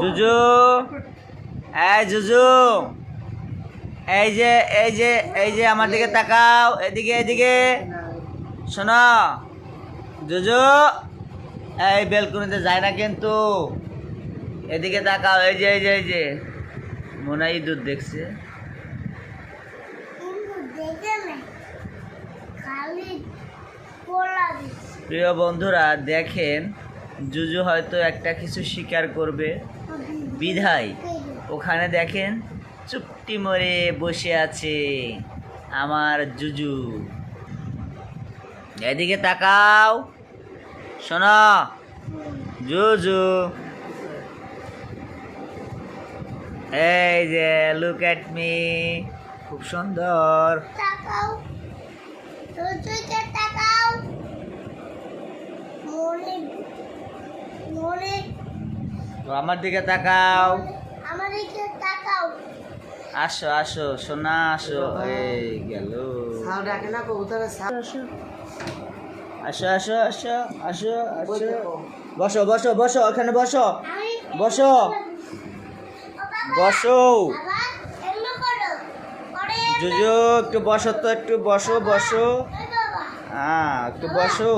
জুজু, এই জুজু, এই যে এই যে এই যে আমার দিকে তাকাও, এদিকে এদিকে শোনো জুজু, এই বেলকুনিতে যায় না কিন্তু, এদিকে তাকাও, এই যে এই যে এই যে মনে হয় ইঁদুর দেখছে। প্রিয় বন্ধুরা দেখেন, জুজু হয়তো একটা কিছু শিকার করবে বিধায় ওখানে দেখেন চুপটি মরে বসে আছে আমার জুজু। এদিকে তাকাও শোনো জুজু, এই যে লুক এট মি, খুব সুন্দর। আমার দিকে তাকাও, আসো আসো সোনা আসো, এই গেল। আসো আসো আসো আসো আসো, বসো বসো বসো, ওখানে বসো বসো বসো। জুজু একটু বসো তো, একটু বসো বসো, হ্যাঁ একটু বসো।